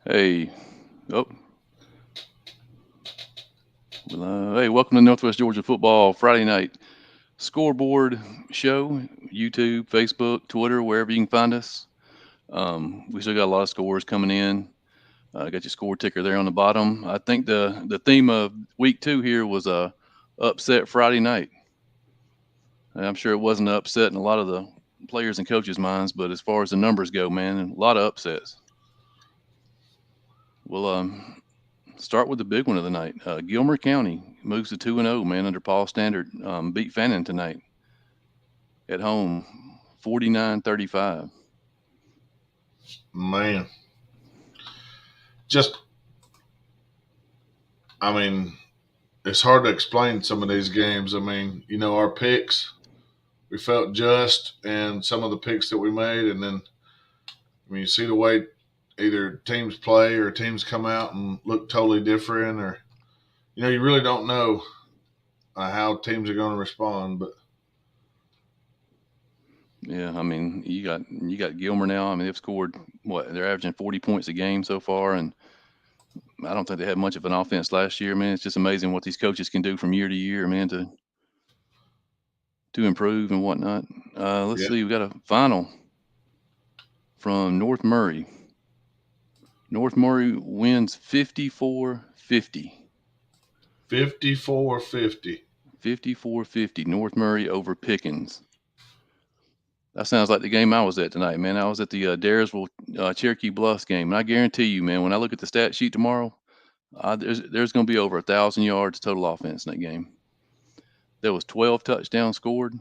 Hey, oh, hey, welcome to Northwest Georgia football Friday night scoreboard show. YouTube, Facebook, Twitter, wherever you can find us. We still got a lot of scores coming in. Got your score ticker there on the bottom. I think the theme of week two here was a upset Friday night. And I'm sure it wasn't an upset in a lot of the players and coaches' minds, but as far as the numbers go, man, a lot of upsets. We'll start with the big one of the night. Gilmer County moves to 2-0, man, under Paul Standard. Beat Fannin tonight at home, 49-35. Man, just I mean, it's hard to explain some of these games. Our picks we felt just, and some of the picks that we made, and then you see the way either teams play or teams come out and look totally different, or you really don't know how teams are going to respond. But Yeah, I mean, you got Gilmer now. I mean, they've scored what they're averaging 40 points a game so far, and I don't think they had much of an offense last year. Man, it's just amazing what these coaches can do from year to year, man, to improve and whatnot. Let's yeah, see, we got a final from North Murray. North Murray wins 54-50. 54-50. 54-50. North Murray over Pickens. That sounds like the game I was at tonight, man. I was at the Daresville Cherokee Bluffs game, and I guarantee you, man, when I look at the stat sheet tomorrow, there's going to be over 1,000 yards total offense in that game. There was 12 touchdowns scored.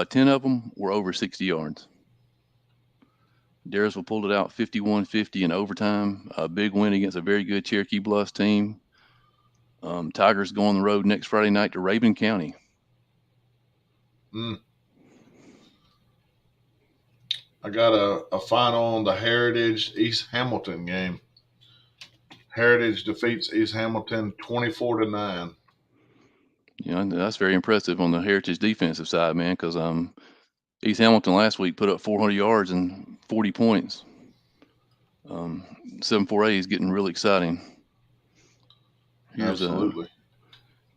10 of them were over 60 yards. Daresville pulled it out 51-50 in overtime. A big win against a very good Cherokee Bluffs team. Tigers go on the road next Friday night to Raven County. Mm. I got a final on the Heritage East Hamilton game. Heritage defeats East Hamilton 24-9. That's very impressive on the Heritage defensive side, man, because East Hamilton last week put up 400 yards and 40 points. 7-4A is getting really exciting. Here's Absolutely.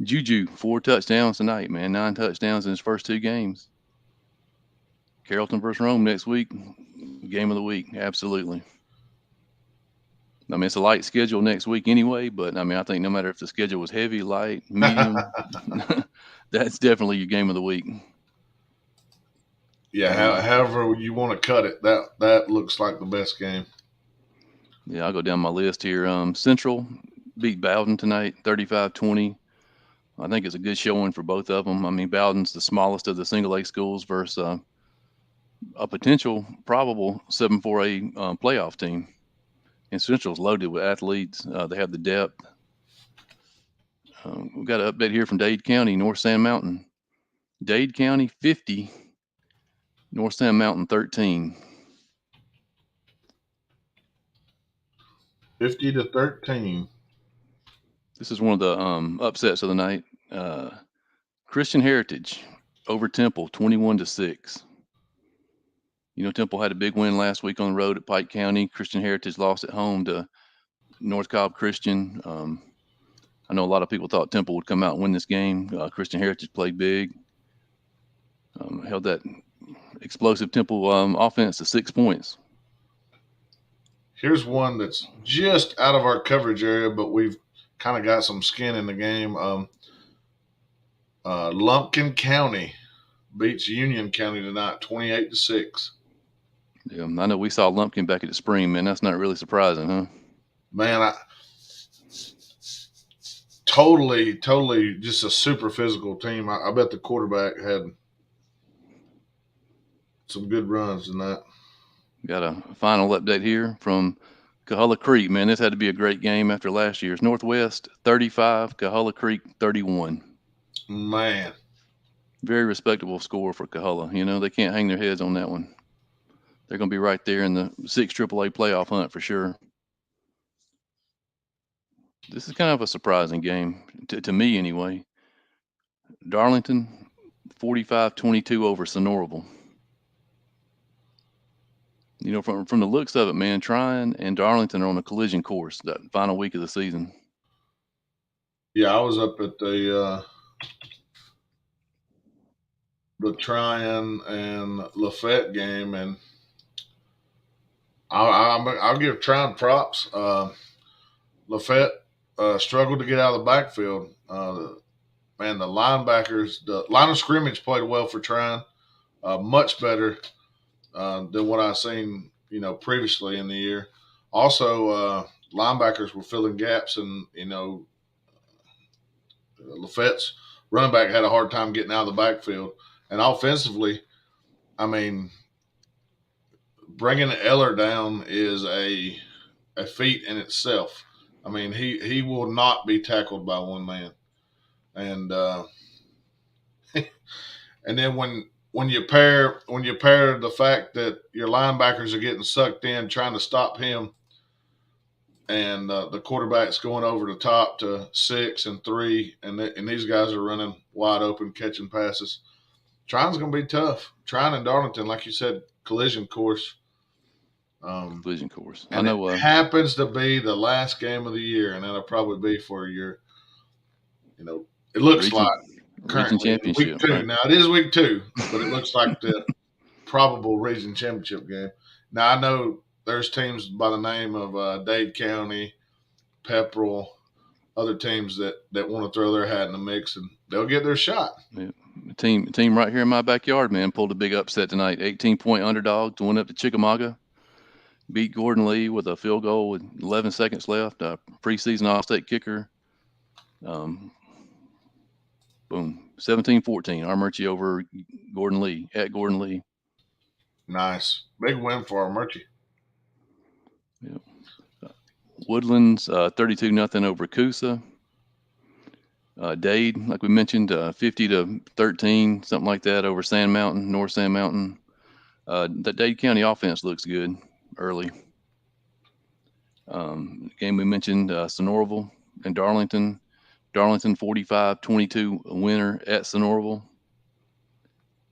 Juju, 4 touchdowns tonight, man. 9 touchdowns in his first two games. Carrollton versus Rome next week. Game of the week, absolutely. I mean, it's a light schedule next week anyway, but I mean, I think no matter if the schedule was heavy, light, medium, that's definitely your game of the week. Yeah, however you want to cut it, that looks like the best game. Yeah, I'll go down my list here. Central beat Bowden tonight, 35-20. I think it's a good showing for both of them. I mean, Bowden's the smallest of the single A schools versus a potential probable 7-4A playoff team. And Central's loaded with athletes. They have the depth. We've got an update here from Dade County, North Sand Mountain. Dade County 50, North Sand Mountain 13. 50-13. This is one of the upsets of the night. Christian Heritage over Temple 21-6. Temple had a big win last week on the road at Pike County. Christian Heritage lost at home to North Cobb Christian. I know a lot of people thought Temple would come out and win this game. Christian Heritage played big, held that explosive Temple offense to 6 points. Here's one that's just out of our coverage area, but we've kind of got some skin in the game. Lumpkin County beats Union County tonight, 28-6. Yeah, I know we saw Lumpkin back at the spring, man. That's not really surprising, huh? Man, totally just a super physical team. I bet the quarterback had some good runs tonight. Got a final update here from Cahulla Creek, man. This had to be a great game after last year's. Northwest 35, Cahulla Creek 31. Man, Very respectable score for Cahulla. They can't hang their heads on that one. They're going to be right there in the 6 AAA playoff hunt for sure. This is kind of a surprising game, to me anyway. Darlington 45-22 over Sonoraville. You know, from the looks of it, man, Tryon and Darlington are on a collision course that final week of the season. Yeah, I was up at the Tryon and Lafette game, and I'll give Tryon props. Lafette struggled to get out of the backfield. Man, the linebackers, the line of scrimmage played well for Tryon, much better than what I've seen, previously in the year. Also, linebackers were filling gaps, and Lafette's running back had a hard time getting out of the backfield. And offensively, I mean, bringing Eller down is a feat in itself. I mean, he will not be tackled by one man, and and then when you pair the fact that your linebackers are getting sucked in trying to stop him, and the quarterback's going over the top to 6 and 3, and these guys are running wide open catching passes. Trying's going to be tough. Tryon and Darlington, like you said, collision course. Collision course. I And it know. happens to be the last game of the year, and that'll probably be for your, it looks like region currently in week championship, 2. right? Now it is week 2, but it looks like the probable region championship game. Now I know there's teams by the name of Dade County, Pepperell, other teams that want to throw their hat in the mix, and they'll get their shot. Yeah. Team right here in my backyard, man, pulled a big upset tonight. 18-point underdog to win up to Chickamauga. Beat Gordon Lee with a field goal with 11 seconds left. Preseason All-State kicker. Boom. 17-14. Armurchie over Gordon Lee at Gordon Lee. Nice. Big win for our Murchie. Yep. Woodlands 32-0 over Coosa. Dade, like we mentioned, 50-13, something like that over Sand Mountain, North Sand Mountain. That Dade County offense looks good early. Game we mentioned, Sonoraville and Darlington. Darlington 45-22 winner at Sonoraville.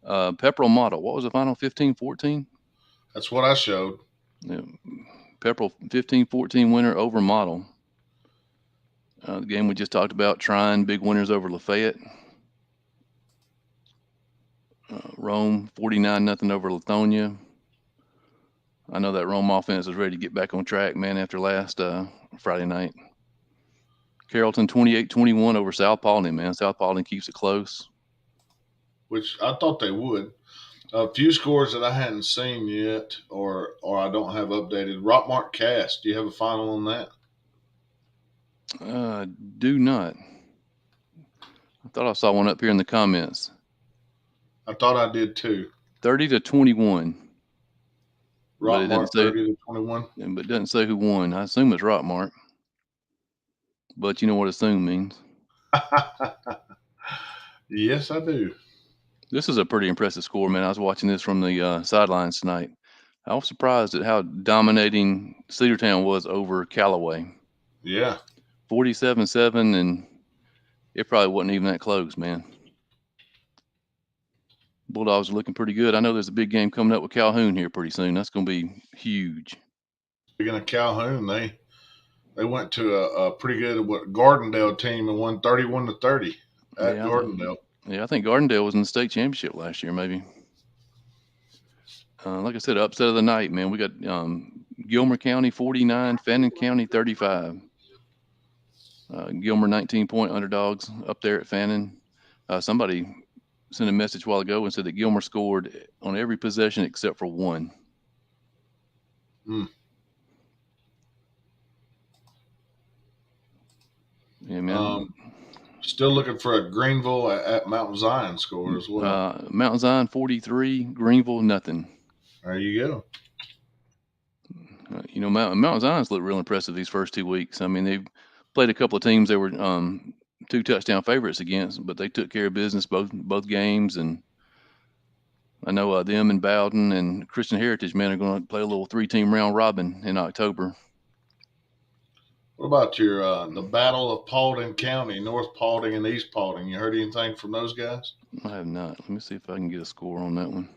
Pepperell Model, what was the final? 15-14? That's what I showed. Yeah. Pepperell 15-14 winner over Model. The game we just talked about, Tryon, big winners over Lafayette. Rome 49-0 over Lithonia. I know that Rome offense is ready to get back on track, man, after last Friday night. Carrollton 28-21 over South Paulding, man. South Paulding keeps it close. Which I thought they would. A few scores that I hadn't seen yet, or I don't have updated. Rockmart Cast. Do you have a final on that? Do not. I thought I saw one up here in the comments. I thought I did too. 30-21. Rockmart 30-21. But it doesn't say who won. I assume it's Rockmart. But you know what assume means. Yes, I do. This is a pretty impressive score, man. I was watching this from the sidelines tonight. I was surprised at how dominating Cedartown was over Callaway. Yeah. 47-7, and it probably wasn't even that close, man. Bulldogs are looking pretty good. I know there's a big game coming up with Calhoun here pretty soon. That's going to be huge. Speaking of Calhoun, they went to a pretty good Gardendale team and won 31-30 at Gardendale. I think Gardendale was in the state championship last year, maybe. Like I said, upset of the night, man. We got Gilmer County 49, Fannin County 35. Gilmer 19-point underdogs up there at Fannin. Somebody sent a message a while ago and said that Gilmer scored on every possession except for one. Yeah, man. Still looking for a Greenville at Mountain Zion score as well. Mountain Zion 43, Greenville nothing. There you go. Mountain Zion's looked real impressive these first 2 weeks. I mean, they've played a couple of teams they were 2 touchdown favorites against, but they took care of business both games. And I know them and Bowden and Christian Heritage, man, are going to play a little 3-team round robin in October. What about your the Battle of Paulding County, North Paulding and East Paulding? You heard anything from those guys? I have not. Let me see if I can get a score on that one.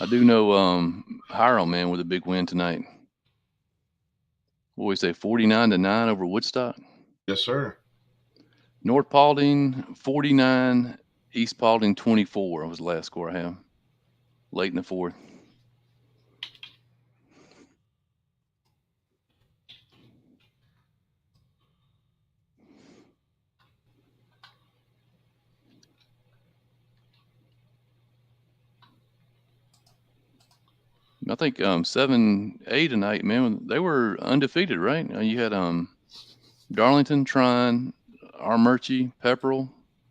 I do know Hiram, man, with a big win tonight. What we say, 49-9 over Woodstock. Yes, sir. North Paulding 49, East Paulding 24 was the last score I have. Late in the fourth. I think 7A tonight, man. They were undefeated, right? You had Darlington, Trine, Armurchie, Pepperell,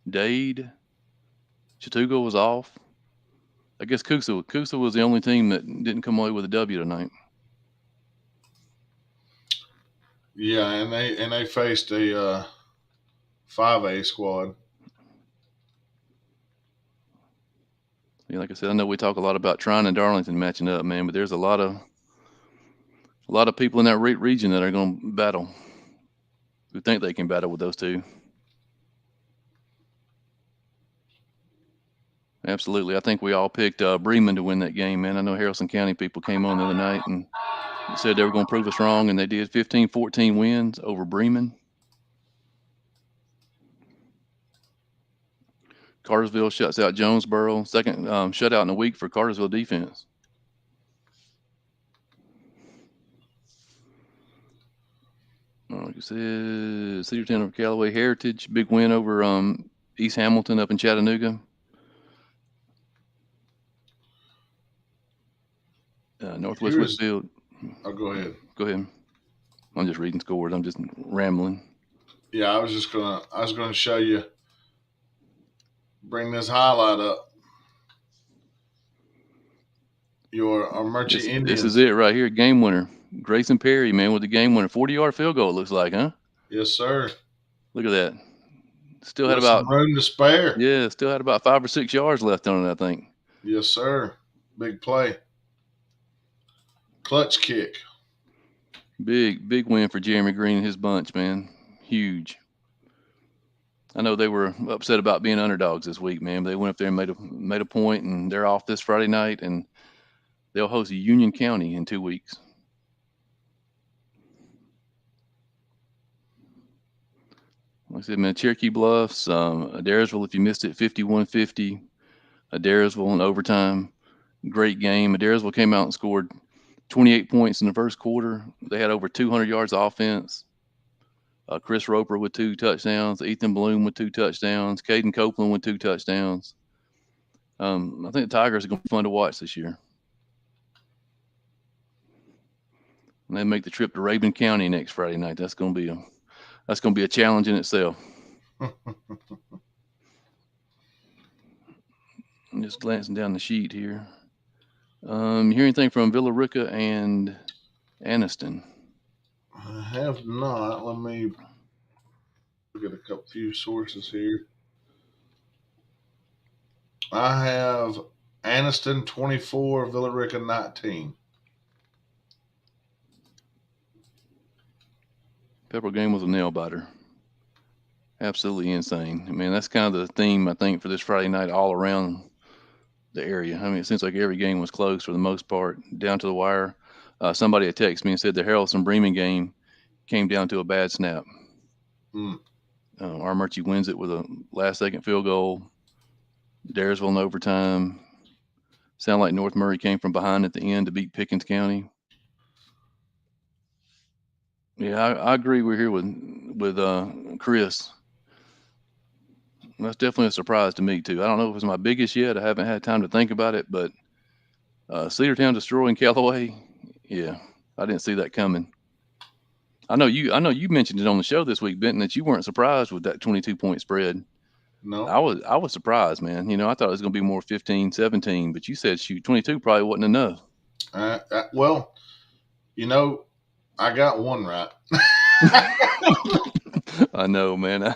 Dade, Chattooga was off. I guess Coosa was the only team that didn't come away with a W tonight. Yeah, and they faced a 5A squad. Yeah, like I said, I know we talk a lot about Trine and Darlington matching up, man, but there's a lot of people in that region that are going to battle. Who think they can battle with those two? Absolutely. I think we all picked Bremen to win that game, man. I know Harrison County people came on the other night and said they were going to prove us wrong, and they did. 15-14 wins over Bremen. Cartersville shuts out Jonesboro. Second shutout in a week for Cartersville defense. Like I said, Cedartown over Callaway Heritage. Big win over East Hamilton up in Chattanooga. Northwest Whitfield. Oh, go ahead. Go ahead. I'm just reading scores. I'm just rambling. Yeah, I was gonna show you. Bring this highlight up. Your Armurchie Indians. This is it right here. Game winner. Grayson Perry, man, with the game winner. 40-yard field goal, it looks like, huh? Yes, sir. Look at that. Still With had about some room to spare. Yeah, still had about 5 or 6 yards left on it, I think. Yes, sir. Big play. Clutch kick. Big win for Jeremy Green and his bunch, man. Huge. I know they were upset about being underdogs this week, man. But they went up there and made a point, and they're off this Friday night, and they'll host Union County in 2 weeks. Like I said, man, Cherokee Bluffs, Adairsville, if you missed it, 51-50. Adairsville in overtime. Great game. Adairsville came out and scored 28 points in the first quarter. They had over 200 yards of offense. Chris Roper with 2 touchdowns. Ethan Bloom with 2 touchdowns. Caden Copeland with 2 touchdowns. I think the Tigers are going to be fun to watch this year. And they make the trip to Rabun County next Friday night. That's going to be a challenge in itself. I'm just glancing down the sheet here. You hear anything from Villa Rica and Anniston? I have not. Let me look at a few sources here. I have Anniston 24, Villa Rica 19. Pepperell game was a nail biter. Absolutely insane. I mean, that's kind of the theme, I think, for this Friday night all around the area. I mean, it seems like every game was close for the most part, down to the wire. Somebody had texted me and said the Harrelson Bremen game came down to a bad snap. Armurchie wins it with a last-second field goal. Daresville in overtime. Sound like North Murray came from behind at the end to beat Pickens County. Yeah, I agree. We're here with Chris. That's definitely a surprise to me too. I don't know if it's my biggest yet. I haven't had time to think about it, but Cedartown destroying Callaway. Yeah, I didn't see that coming. I know you mentioned it on the show this week, Benton, that you weren't surprised with that 22-point spread. No. I was surprised, man. You know, I thought it was going to be more 15-17, but you said, shoot, 22 probably wasn't enough. Well, you know, I got one right. I know, man.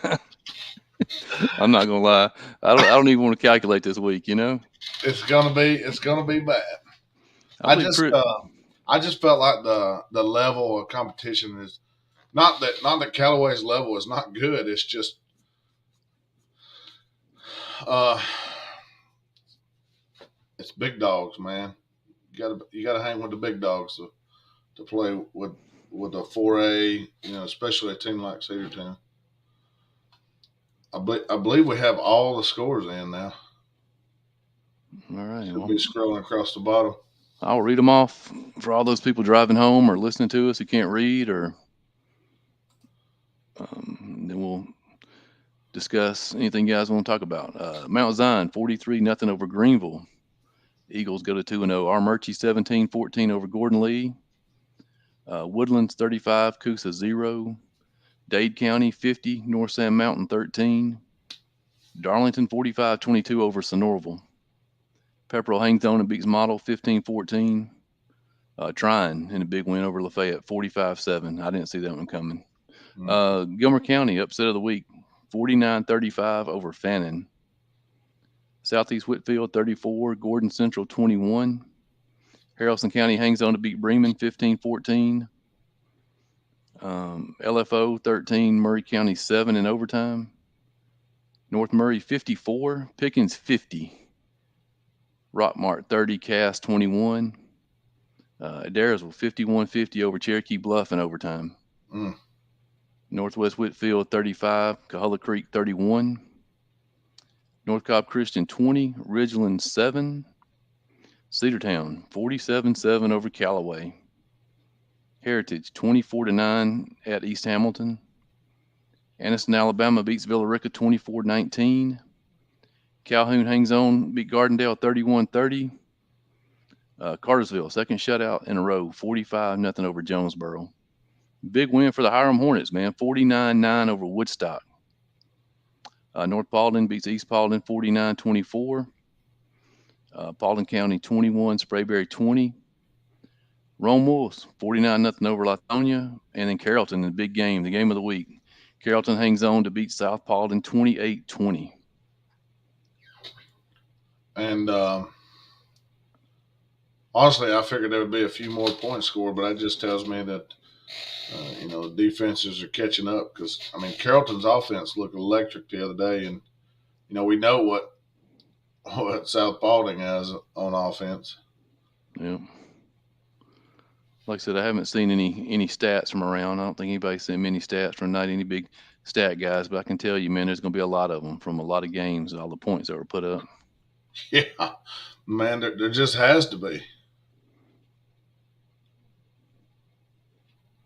I'm not gonna lie. I don't even want to calculate this week. You know, it's gonna be bad. I just felt like the level of competition is not that Callaway's level is not good. It's just it's big dogs, man. You gotta hang with the big dogs to play with a 4A. Especially a team like Cedartown. I believe we have all the scores in now. All right. Should Well, be scrolling across the bottom. I'll read them off for all those people driving home or listening to us who can't read, or then we'll discuss anything you guys want to talk about. Mount Zion 43-0 over Greenville. Eagles go to 2-0. Armurchie 17-14 over Gordon Lee. Woodlands 35, Coosa 0. Dade County 50, North Sand Mountain 13. Darlington 45-22 over Sonoraville. Pepperell hangs on and beats Model 15-14. Trine in a big win over Lafayette 45-7. I didn't see that one coming. Gilmer County upset of the week 49-35 over Fannin. Southeast Whitfield 34, Gordon Central 21. Haralson County hangs on to beat Bremen 15-14. LFO 13, Murray County 7 in overtime. North Murray 54, Pickens 50. Rockmart 30, Cass 21. Adairsville 51-50 over Cherokee Bluff in overtime. Northwest Whitfield 35, Cahulla Creek 31. North Cobb Christian 20, Ridgeland 7. Cedartown 47-7 over Callaway. Heritage 24-9 at East Hamilton. Anniston, Alabama beats Villarica 24-19. Calhoun hangs on, beat Gardendale 31-30. Cartersville, second shutout in a row, 45-0 over Jonesboro. Big win for the Hiram Hornets, man, 49-9 over Woodstock. North Paulding beats East Paulding 49-24. Paulding County 21, Sprayberry 20. Rome Wolves 49-0 over Latonia. And then Carrollton in the big game, the game of the week. Carrollton hangs on to beat South Paulding 28-20. And honestly, I figured there would be a few more points scored, but that just tells me that the defenses are catching up. Because Carrollton's offense looked electric the other day, and we know what South Paulding has on offense. Yep. Like I said, I haven't seen any stats from around. I don't think anybody's seen many stats from not any big stat guys, but I can tell you, man, there's going to be a lot of them from a lot of games, all the points that were put up. Yeah, man, there just has to be.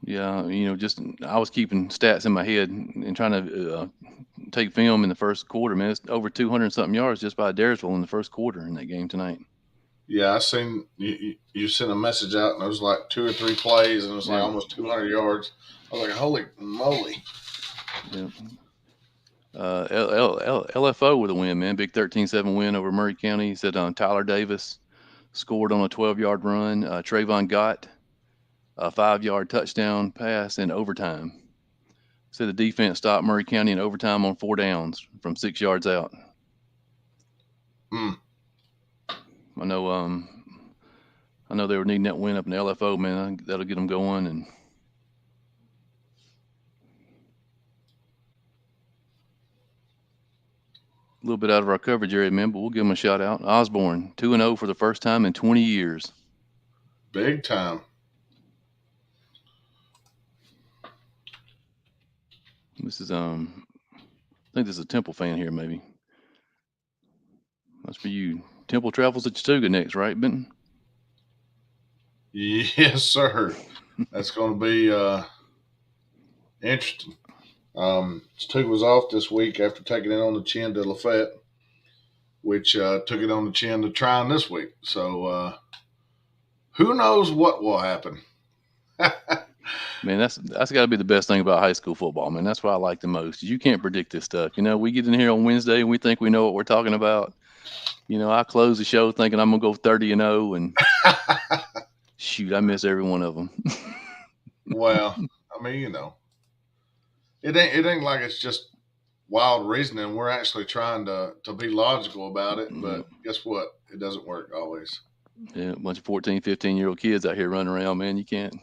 Yeah, just I was keeping stats in my head and trying to take film in the first quarter. Man, it's over 200 something yards just by Adairsville in the first quarter in that game tonight. Yeah, I seen you sent a message out, and it was like 2 or 3 plays, and it was like almost 200 yards. I was like, holy moly! Yeah. LFO with a win, man. Big 13-7 win over Murray County. He said Tyler Davis scored on a 12-yard run. Trayvon Gott, a 5-yard touchdown pass in overtime. Said the defense stopped Murray County in overtime on 4 downs from 6 yards out. I know they were needing that win up in the LFO, man. That'll get them going. And a little bit out of our coverage area, man, but we'll give them a shout out. Osborne 2-0 for the first time in 20 years. Big time. This is I think this is a Temple fan here, maybe. That's for you. Temple travels to Chattooga next, right, Benton? Yes, sir. That's going to be interesting. Chattooga was off this week after taking it on the chin to Lafayette, which took it on the chin to Trine this week. So who knows what will happen? Man, that's got to be the best thing about high school football, man. That's what I like the most. You can't predict this stuff. We get in here on Wednesday and we think we know what we're talking about. I close the show thinking I'm gonna go 30-0, and shoot, I miss every one of them. Well, it ain't like it's just wild reasoning. We're actually trying to be logical about it, but guess what? It doesn't work always. Yeah, a bunch of 14, 15-year-old kids out here running around, man. You can't.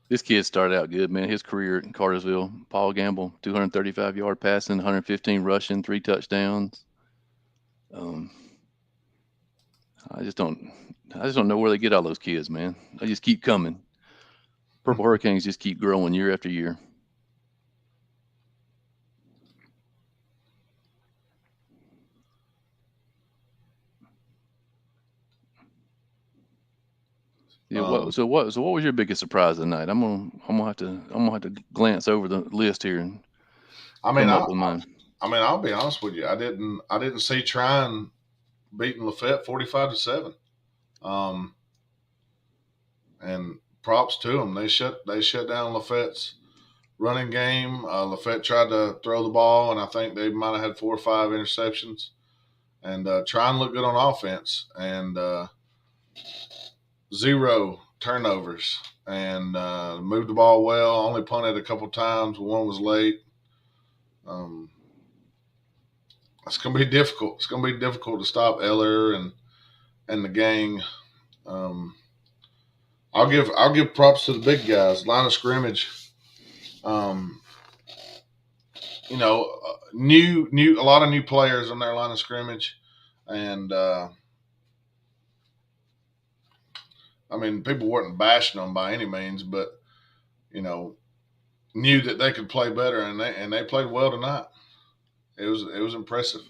This kid started out good, man. His career in Cartersville, Paul Gamble, 235-yard passing, 115 rushing, 3 touchdowns. I just don't. I just don't know where they get all those kids, man. They just keep coming. Purple Hurricanes just keep growing year after year. Yeah. Um, What was your biggest surprise tonight? I'm gonna have to glance over the list here and I mean, come I, up with mine. I mean, I'll be honest with you. I didn't see Trine beating Lafayette 45-7. Um, and props to them. They shut down Lafayette's running game. Lafayette tried to throw the ball, and I think they might have had 4 or 5 interceptions. And try and look good on offense, and 0 turnovers, and moved the ball well. Only punted a couple times. One was late. Um, it's going to be difficult. It's going to be difficult to stop Eller and the gang. Um, I'll give props to the big guys. Line of scrimmage. Um, new a lot of new players on their line of scrimmage, and I mean, people weren't bashing them by any means, but you know, knew that they could play better, and they played well tonight. It was impressive.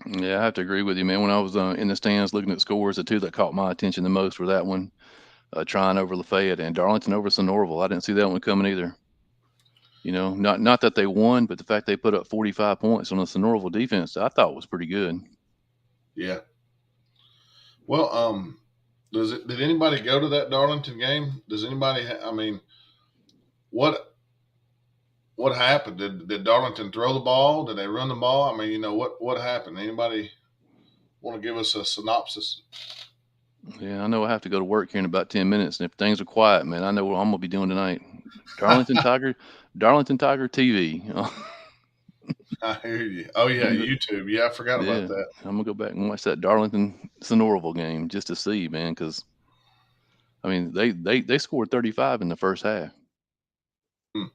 Yeah, I have to agree with you, man. When I was in the stands looking at scores, the two that caught my attention the most were that one, Trine over Lafayette and Darlington over Sonoraville. I didn't see that one coming either. Not that they won, but the fact they put up 45 points on the Sonoraville defense, I thought was pretty good. Yeah. Well, did anybody go to that Darlington game? Does anybody? I mean, what what happened? Did Darlington throw the ball? Did they run the ball? I mean, what happened? Anybody want to give us a synopsis? Yeah, I know I have to go to work here in about 10 minutes, and if things are quiet, man, I know what I'm gonna be doing tonight. Darlington Tiger, Darlington Tiger TV. I hear you. Oh yeah, I'm go- YouTube. Yeah, I forgot about yeah, that. I'm gonna go back and watch that Darlington Sonoraville game just to see, man, because I mean they scored 35 in the first half. Hmm.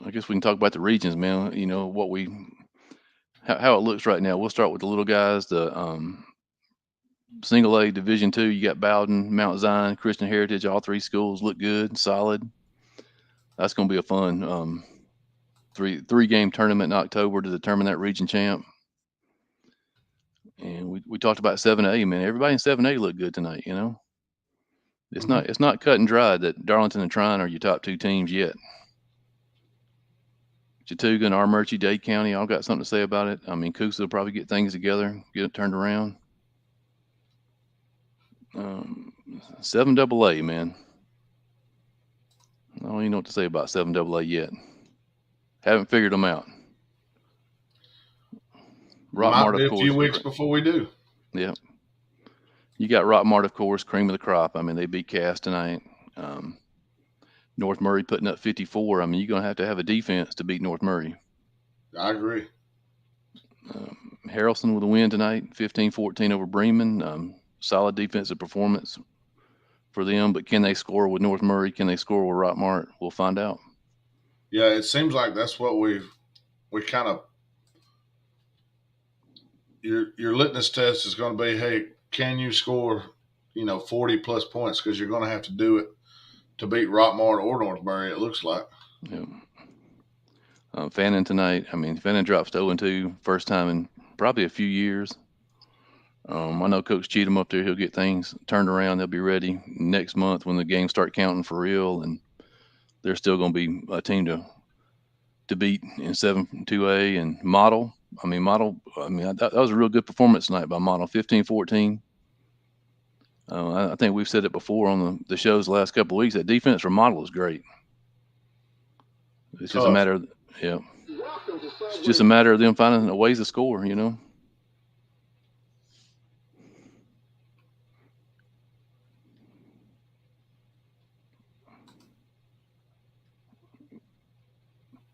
I guess we can talk about the regions, man. How it looks right now. We'll start with the little guys. The single A Division Two. You got Bowden, Mount Zion, Christian Heritage. All three schools look good, solid. That's going to be a fun three game tournament in October to determine that region champ. And we talked about 7A, man. Everybody in 7A looked good tonight. It's Mm-hmm. not cut and dry that Darlington and Trine are your top two teams yet. Chattooga and Armurchie, Dade County, all got something to say about it. I mean, Coosa will probably get things together, get it turned around. 7AA, man. I don't even know what to say about 7AA yet. Haven't figured them out. Might Rockmart, be of a few course. weeks before we do. Yeah. You got Rockmart, of course, cream of the crop. I mean, they beat Cass tonight. Um, North Murray putting up 54. I mean, you're going to have a defense to beat North Murray. I agree. Harrelson with a win tonight, 15-14 over Bremen. Solid defensive performance for them, but can they score with North Murray? Can they score with Rockmart? We'll find out. Yeah, it seems like that's what we kind of your litmus test is going to be, hey, can you score 40 plus points, because you're going to have to do it to beat Rockmart or Northbury, it looks like. Yeah. Fannin tonight. I mean, Fannin drops to 0-2, first time in probably a few years. I know Coach Cheatham up there, he'll get things turned around. They'll be ready next month when the games start counting for real, and they're still going to be a team to beat in 7-2A and Model. That was a real good performance tonight by Model, 15-14. I think we've said it before on the shows the last couple of weeks. That defense for Model is great. It's just a Tough. matter of, yeah, it's just a matter of them finding a ways to score.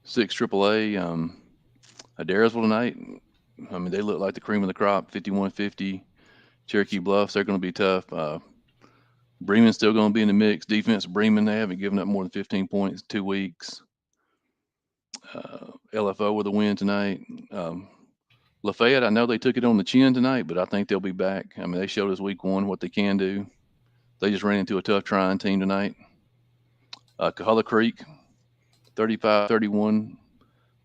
6 AAA, Adairsville tonight. I mean, they look like the cream of the crop, 51-50. Cherokee Bluffs, they're going to be tough. Bremen's still going to be in the mix. Defense, Bremen, they haven't given up more than 15 points in 2 weeks. LFO with a win tonight. Lafayette, I know they took it on the chin tonight, but I think they'll be back. I mean, they showed us week one what they can do. They just ran into a tough trying team tonight. Cahulla Creek, 35-31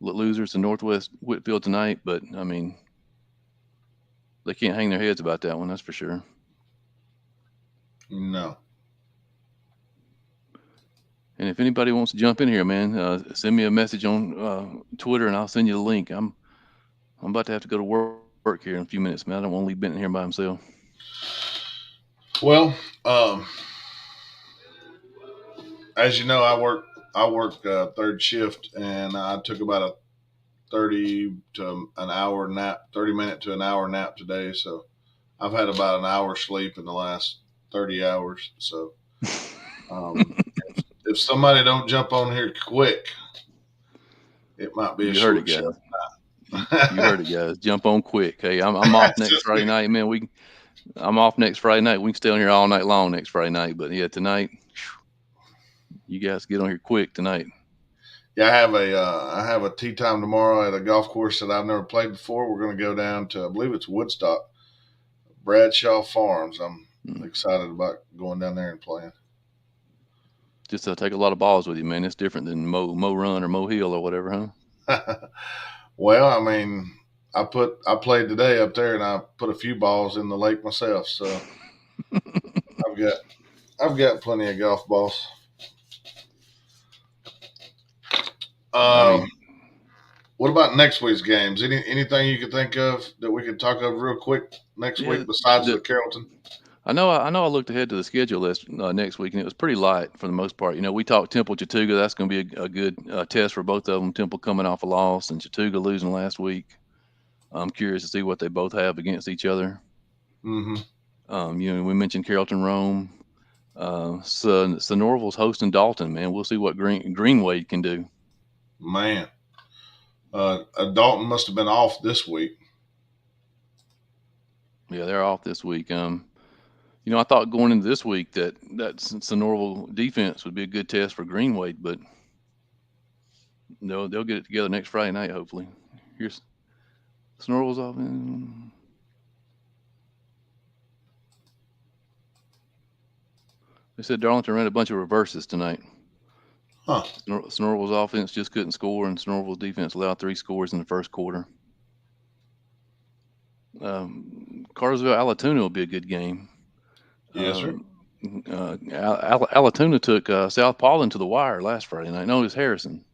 losers to Northwest Whitfield tonight, but I mean, they can't hang their heads about that one, that's for sure. No. And if anybody wants to jump in here, man, send me a message on Twitter, and I'll send you the link. I'm about to have to go to work here in a few minutes, man. I don't want to leave Benton here by himself. Well, as you know, I work third shift, and I took about a 30-minute to an hour nap today. So I've had about an hour sleep in the last 30 hours. So if somebody don't jump on here quick, it might be a You heard it, short guys. show. You heard it, guys. Jump on quick. Hey, I'm off next Friday night, man. I'm off next Friday night. We can stay on here all night long next Friday night. But yeah, tonight, you guys get on here quick tonight. Yeah, I have a tea time tomorrow at a golf course that I've never played before. We're going to go down to, I believe it's Woodstock, Bradshaw Farms. I'm excited about going down there and playing. Just take a lot of balls with you, man. It's different than Mo Run or Mo Hill or whatever, huh? Well, I mean, I played today up there, and I put a few balls in the lake myself. So I've got plenty of golf balls. I mean, What about next week's games? Anything you could think of that we could talk of real quick next week besides the Carrollton? I know I looked ahead to the schedule list next week, and it was pretty light for the most part. You know, we talked Temple Chattooga. That's going to be a good test for both of them. Temple coming off a loss, and Chattooga losing last week. I'm curious to see what they both have against each other. Mm-hmm. You know, we mentioned Carrollton Rome. So Norval's hosting Dalton. Man, we'll see what Greenway can do. Man, Dalton must have been off this week. Yeah, they're off this week. You know, I thought going into this week that Norval defense would be a good test for Greenway, but no, they'll get it together next Friday night, hopefully. Here's Norval's off. They said Darlington ran a bunch of reverses tonight. Huh. Norval's offense just couldn't score, and Norval's defense allowed 3 scores in the first quarter. Cartersville Alatoona will be a good game. Yes, sir. Alatoona took South Paulding to the wire last Friday night. No, it was Harrison.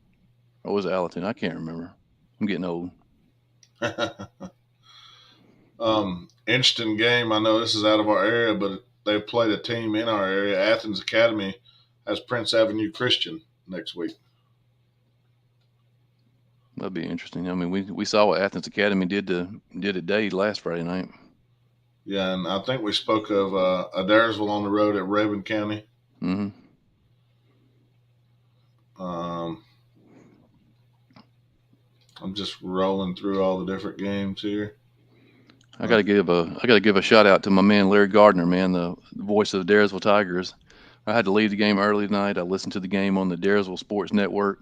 Or was it Alatoona? I can't remember. I'm getting old. Interesting game. I know this is out of our area, but they played a team in our area. Athens Academy has Prince Avenue Christian next week. That'd be interesting. I mean, we saw what Athens Academy did today last Friday night. Yeah, and I think we spoke of Adairsville on the road at Rabun County. Mm-hmm. I'm just rolling through all the different games here. I gotta give a shout out to my man Larry Gardner, man, the voice of the Adairsville Tigers. I had to leave the game early tonight. I listened to the game on the Adairsville Sports Network.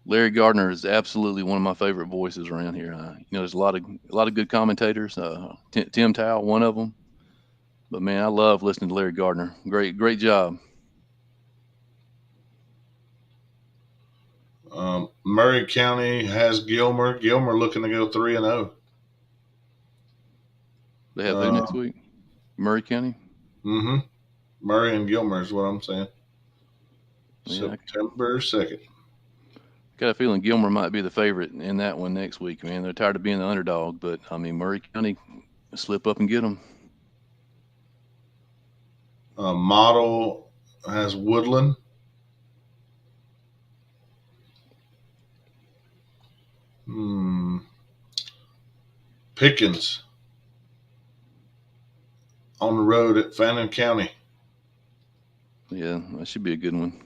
Larry Gardner is absolutely one of my favorite voices around here. You know, there's a lot of good commentators. Tim Towle, one of them. But man, I love listening to Larry Gardner. Great job. Murray County has Gilmer. Gilmer looking to go 3-0. They have who next week? Murray County. Mm-hmm. Murray and Gilmer is what I'm saying. Yeah, September 2nd. Got a feeling Gilmer might be the favorite in that one next week, man. They're tired of being the underdog, but I mean, Murray County slip up and get them. Model has Woodland. Pickens on the road at Fannin County. Yeah, that should be a good one.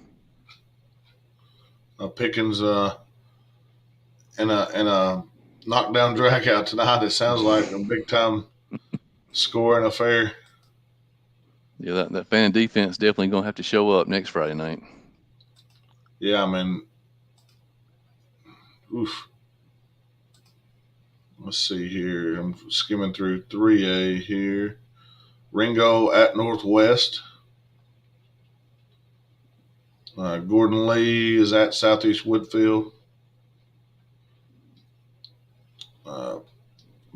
Pickens in a knockdown drag out tonight. It sounds like a big time scoring affair. Yeah, that Fannin defense definitely gonna have to show up next Friday night. Yeah, I mean, Oof. Let's see here. I'm skimming through 3A here. Ringo at Northwest. Gordon Lee is at Southeast Woodfield.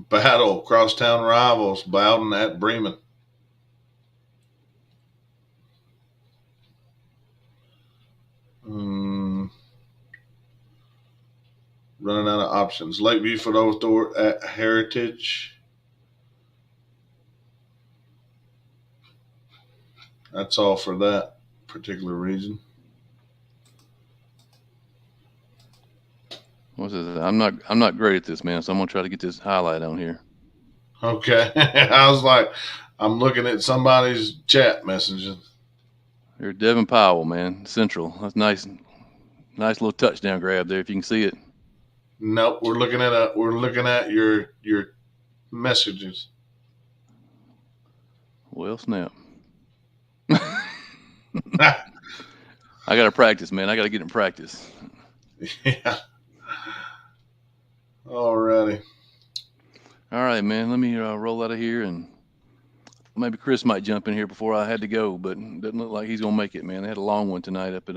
Battle, crosstown rivals, Bowden at Bremen. Running out of options. Lakeview for Othor at Heritage. That's all for that particular region. What's this? I'm not great at this, man. So I'm gonna try to get this highlight on here. Okay. I was like, I'm looking at somebody's chat messages. Here's Devin Powell, man. Central. That's nice little touchdown grab there. If you can see it. Nope, we're looking at your messages. Well, snap. I gotta practice, man. I gotta get in practice. Yeah. Alrighty. All right, man. Let me roll out of here, and maybe Chris might jump in here before I had to go, but doesn't look like he's gonna make it, man. They had a long one tonight up at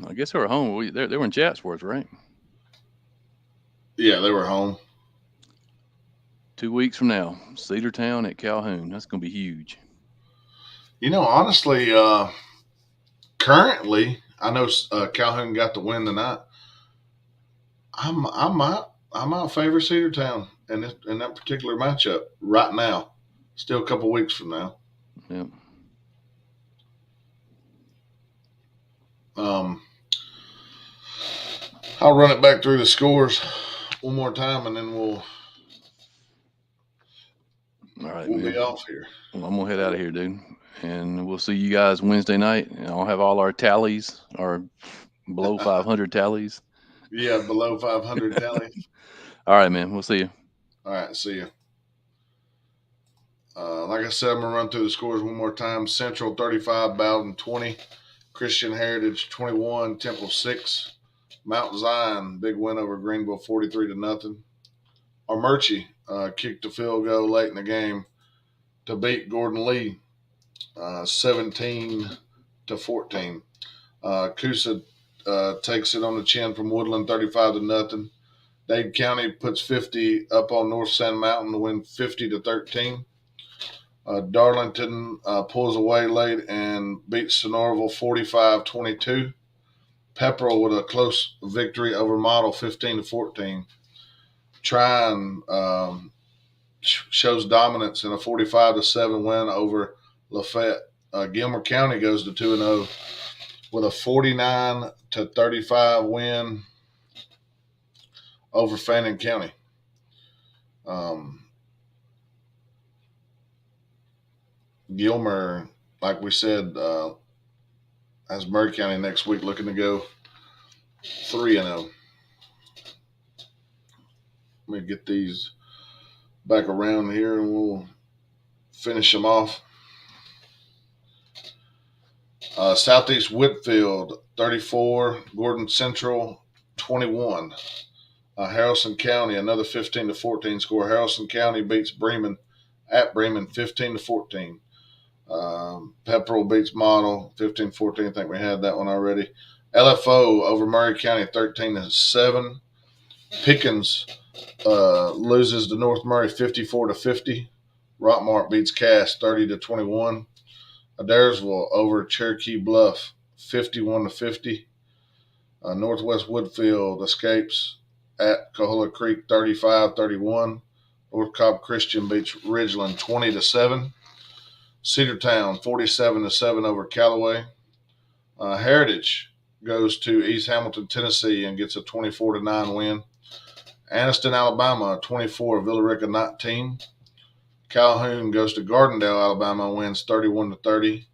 I guess they were home. They were in Chatsworth, right? Yeah, they were home. 2 weeks from now, Cedartown at Calhoun. That's gonna be huge. Honestly, currently, I know Calhoun got the win tonight. I might favor Cedartown in that particular matchup right now. Still a couple weeks from now. Yeah. I'll run it back through the scores one more time, and then we'll be off here. Well, I'm gonna head out of here, dude, and we'll see you guys Wednesday night. And I'll have all our tallies, our below 500 tallies. Yeah, below 500 tallies. All right, man. We'll see you. All right, see you. Like I said, I'm going to run through the scores one more time. Central 35, Bowden 20, Christian Heritage 21, Temple 6, Mount Zion, big win over Greenville 43-0. Armurchie kicked a field goal late in the game to beat Gordon Lee 17-14. Coosa takes it on the chin from Woodland 35-0. Dade County puts 50 up on North Sand Mountain to win 50-13. Darlington pulls away late and beats Sonoraville 45-22. Pepperell with a close victory over Model 15-14. Tryon shows dominance in a 45-7 win over Lafayette. Gilmer County goes to 2-0 with a 49-35 win over Fannin County. Gilmer, like we said, has Murray County next week, looking to go 3-0. Let me get these back around here, and we'll finish them off. Southeast Whitfield 34, Gordon Central 21. Harrison County, another 15-14 score. Harrison County beats Bremen at Bremen 15-14. Pepperell beats Model 15-14. I think we had that one already. LFO over Murray County 13-7. Pickens loses to North Murray 54-50. Rockmart beats Cass 30-21. Adairsville over Cherokee Bluff 51-50. Northwest Woodfield escapes at Coahulla Creek 35-31. North Cobb Christian beats Ridgeland 20-7. Cedartown 47-7 over Callaway. Heritage goes to East Hamilton, Tennessee, and gets a 24-9 win. Anniston, Alabama 24, Villa Rica 19. Calhoun goes to Gardendale, Alabama, wins 31-30.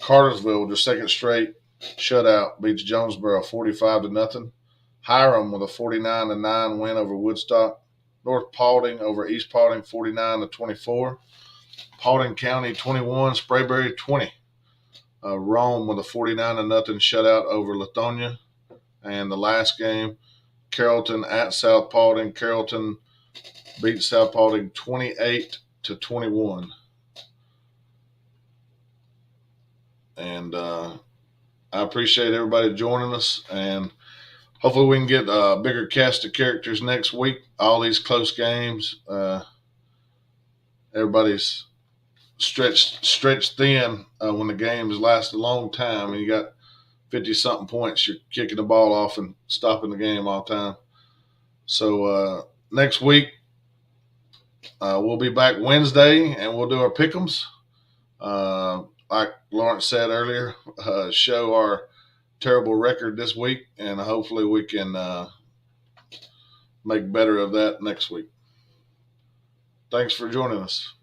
Cartersville, their second straight shutout, beats Jonesboro 45-0. Hiram with a 49-9 win over Woodstock. North Paulding over East Paulding 49-24. Paulding County 21, Sprayberry 20. Rome with a 49-0 shutout over Lithonia. And the last game, Carrollton at South Paulding. Carrollton beat South Paulding 28-21. And I appreciate everybody joining us. And hopefully we can get a bigger cast of characters next week. All these close games. Everybody's stretched thin when the games last a long time and you got 50-something points. You're kicking the ball off and stopping the game all the time. So next week, we'll be back Wednesday and we'll do our pick'ems. Like Lawrence said earlier, show our terrible record this week, and hopefully we can make better of that next week. Thanks for joining us.